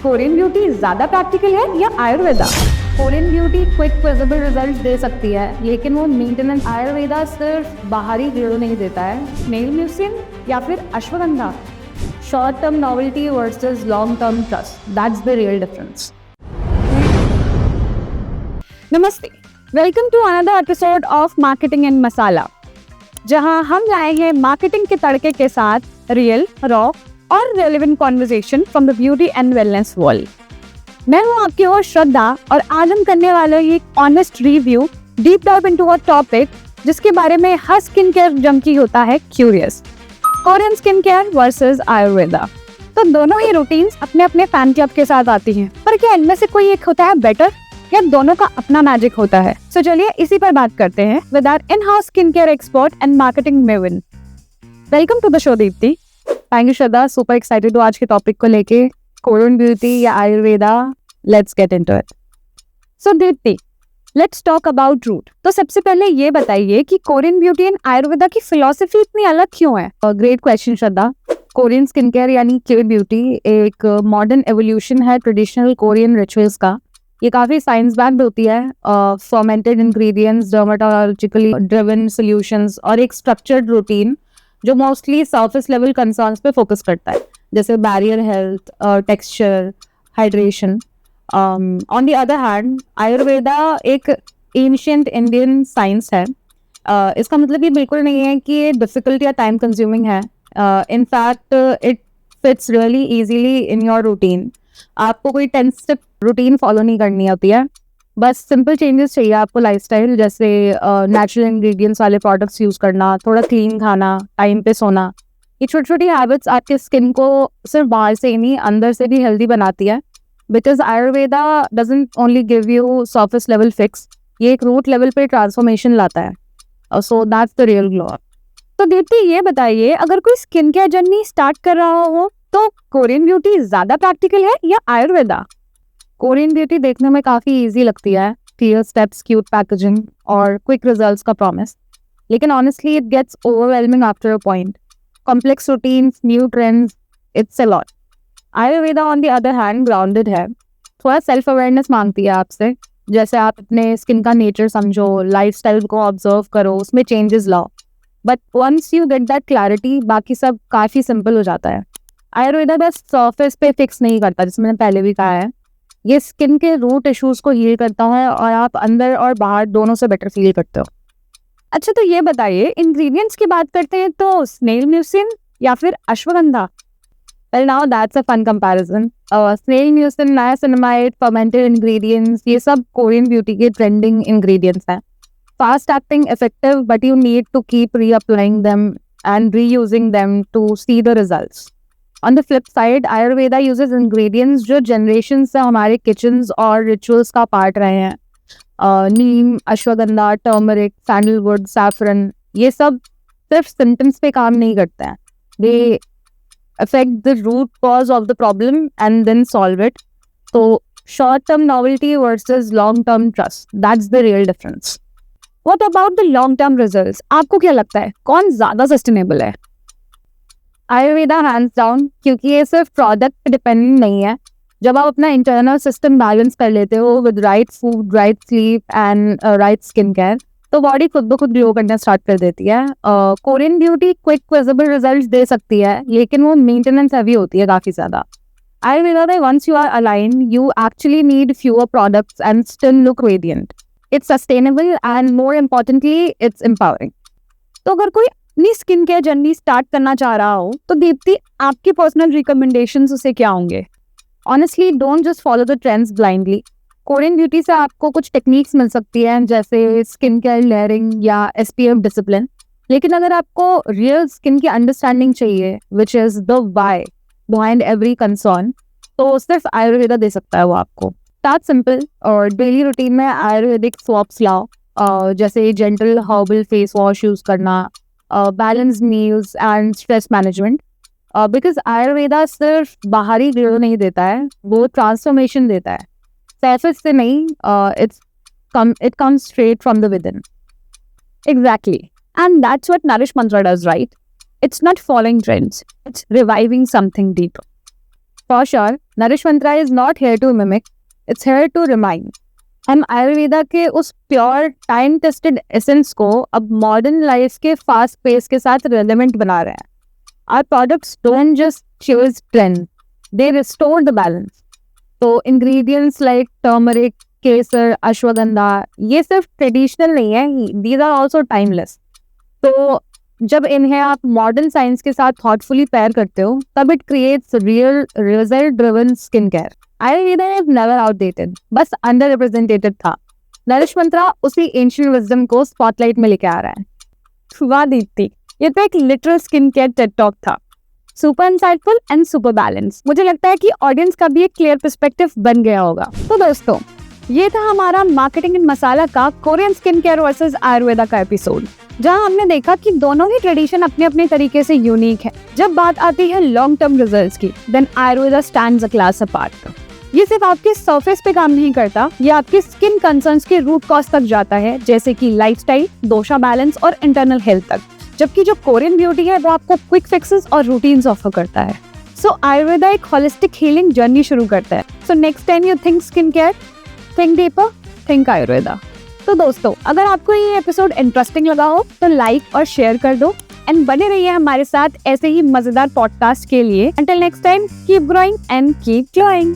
Korean beauty ज्यादा practical है या Ayurveda? Korean beauty quick visible result दे सकती है, लेकिन वो मेंटेनेंस आयुर्वेदा सिर्फ बाहरी ग्लो नहीं देता है। स्नेल म्यूसिन या फिर ashwagandha? Short term novelty versus long term trust, that's the real difference. नमस्ते, welcome to another episode of marketing and Masala, जहां हम लाए हैं मार्केटिंग के तड़के के साथ रियल, रॉ और relevant conversation from the beauty and wellness world. मैं हूं आपकी होस्ट श्रद्धा और आज हम करने वाले हैं एक honest review, deep dive into a topic जिसके बारे में हर स्किन केयर जंकी होता है curious. Korean skin care versus Ayurveda. तो दोनों ही रूटीन्स अपने अपने फैन क्लब के साथ आती हैं, पर क्या इनमें से कोई एक होता है बेटर या दोनों का अपना मैजिक होता है? तो चलिए इसी पर बात करते हैं with our in house skin care expert and marketing maven. Welcome to the show Deepti. Thank you Shraddha, super excited हूँ आज के टॉपिक को लेके। कोरियन ब्यूटी या Ayurveda, let's get into it. So Deepti, let's talk about root. तो सबसे पहले ये बताइए कि कोरियन ब्यूटी एंड आयुर्वेदा की फिलॉसफी इतनी अलग क्यों है? ग्रेट क्वेश्चन श्रद्धा। कोरियन स्किन केयर यानी के ब्यूटी एक मॉडर्न एवोल्यूशन है ट्रेडिशनल कोरियन रिचुअल्स का। ये काफी साइंस बैक्ड होती है। Fermented ingredients, dermatologically driven solutions और एक स्ट्रक्चर्ड रूटीन जो मोस्टली सरफेस लेवल कंसर्न्स पे फोकस करता है, जैसे barrier health, texture, hydration. On the other hand Ayurveda एक एंशिएंट इंडियन साइंस है। इसका मतलब ये बिल्कुल नहीं है कि ये डिफिकल्ट या टाइम कंज्यूमिंग है। In fact it fits really easily in your routine. आपको कोई 10 स्टेप रूटीन फॉलो नहीं करनी होती है, बस सिंपल चेंजेस चाहिए आपको लाइफस्टाइल, जैसे नेचुरल इंग्रेडिएंट्स वाले प्रोडक्ट्स यूज करना, थोड़ा क्लीन खाना, टाइम पे सोना। ये छोटी छोटी हैबिट्स आपके स्किन को सिर्फ बाहर से ही नहीं अंदर से भी हेल्दी बनाती है, because Ayurveda doesn't only give you surface level fix, ये एक रूट लेवल पे ट्रांसफॉर्मेशन लाता है। So that's the real glow up. तो दीप्ति ये बताइए, अगर कोई स्किन केयर जर्नी स्टार्ट कर रहा हो तो कोरियन ब्यूटी ज्यादा प्रैक्टिकल है या आयुर्वेदा? कोरियन ब्यूटी देखने में काफी इजी लगती है, क्लियर स्टेप्स, क्यूट पैकेजिंग और क्विक रिजल्ट्स का प्रॉमिस, लेकिन honestly it gets overwhelming after a point. Complex routines, new trends, it's a lot. Ayurveda on the other hand grounded है, थोड़ा सेल्फ अवेयरनेस मांगती है आपसे, जैसे आप अपने स्किन का नेचर समझो, लाइफस्टाइल को ऑब्जर्व करो, उसमें चेंजेस लाओ। But once you get that clarity, बाकी सब काफी सिंपल हो जाता है। आयुर्वेदा बस सरफेस पे फिक्स नहीं करता, जिसमें मैंने पहले भी कहा है, ये स्किन के रूट इश्यूज को हील करता है और आप अंदर और बाहर दोनों से बेटर फील करते हो। अच्छा, तो ये बताइए, इंग्रेडिएंट्स की बात करते हैं तो स्नेल म्यूसिन या फिर ashwagandha? Well now that's a fun comparison. Snail mucin, niacinamide, fermented ingredients, ये सब कोरियन ब्यूटी के ट्रेंडिंग इंग्रेडिएंट्स हैं। Fast acting, effective, but you need to keep reapplying them and reusing them to see the results. On the flip side, Ayurveda uses ingredients जो generation से हमारे kitchens और rituals का part रहे हैं। Neem, ashwagandha, turmeric, sandalwood, saffron, ये सब सिर्फ सिम्टम्स पे काम नहीं करते हैं, they affect the root cause of the problem and then solve it. तो short term novelty versus long term trust, that's the real difference. What about the long term results? आपको क्या लगता है कौन ज्यादा सस्टेनेबल है? आयुर्वेदा हैंड्स डाउन, क्योंकि ये सिर्फ प्रोडक्ट पे डिपेंडेंट नहीं है। जब आप अपना इंटरनल सिस्टम बैलेंस कर लेते हो with right food, right sleep and right skin care, तो बॉडी खुद ब खुद ग्लो करना स्टार्ट कर देती है। Korean beauty quick visible results दे सकती है, लेकिन वो मेंटेनेंस हैवी होती है काफी ज्यादा। आयुर्वेदा में once you are align, you actually need fewer products and still look radiant. It's sustainable and more importantly it's empowering. तो अगर कोई अपनी स्किन केयर जर्नी स्टार्ट करना चाह रहा हो तो दीप्ति, आपके पर्सनल रिकमेंडेशंस उसे क्या होंगे? Honestly don't just follow the trends blindly. Korean beauty से आपको कुछ टेक्निक्स मिल सकती हैं, जैसे स्किन केयर लेयरिंग या एसपीएफ डिसिप्लिन, लेकिन अगर आपको रियल स्किन की अंडरस्टैंडिंग चाहिए, which is the why behind every concern, तो सिर्फ आयुर्वेदा दे सकता है वो आपको। स्टार्ट सिंपल और डेली रूटीन में आयुर्वेदिक स्वॉप्स लाओ, जैसे gentle herbal face wash use करना, balanced meals and stress management, because Ayurveda सिर्फ बाहरी ग्लो नहीं देता है, वो ट्रांसफॉर्मेशन देता है, सरफेस से नहीं। it comes straight from the within. Exactly, and that's what Nourish Mantra does, right? It's not following trends, it's reviving something deeper. For sure, Nourish Mantra is not here to mimic, it's here to remind. हम आयुर्वेदा के उस pure time tested essence को अब modern life के fast pace के साथ relevant बना रहे हैं। Our products don't just chase trend, they restore the balance. तो ingredients like turmeric, केसर, अश्वगंधा ये सिर्फ ट्रेडिशनल नहीं है, these are also timeless. तो जब इन्हें आप मॉडर्न साइंस के साथ थॉटफुली पेयर करते हो तब it creates real result driven skin care. Ayurveda is never outdated, बस अंडर रिप्रेजेंटेटेड था। नरिश मंत्रा उसी एंशिएंट विजडम को स्पॉटलाइट में लेके आ रहा है। वाह दीप्ति, ये तो एक literal skin care TED talk था। Super insightful and super balance. मुझे लगता है कि ऑडियंस का भी एक क्लियर पर्सपेक्टिव बन गया होगा। तो दोस्तों, ये था हमारा मार्केटिंग इन मसाला का Korean skin care versus Ayurveda का एपिसोड, जहां हमने देखा कि दोनों ही ट्रेडिशन अपने अपने तरीके से यूनिक है। जब बात आती है लॉन्ग टर्म रिजल्ट्स की, then Ayurveda stands a class apart. ये सिर्फ आपके सरफेस पे काम नहीं करता, ये आपके स्किन कंसर्न्स के रूट कॉज तक जाता है, जैसे कि लाइफस्टाइल, दोषा बैलेंस और इंटरनल हेल्थ तक। जबकि जो कोरियन ब्यूटी है वो आपको क्विक फिक्सेस और रूटीन्स ऑफर करता है। सो आयुर्वेदा एक होलिस्टिक हीलिंग जर्नी शुरू करता है। So next time you think skin care, think deeper, think Ayurveda. तो दोस्तों, अगर आपको ये एपिसोड इंटरेस्टिंग लगा हो तो लाइक और शेयर कर दो एंड बने रहिए हमारे साथ ऐसे ही मजेदार पॉडकास्ट के लिए। Until next time, keep growing and keep glowing.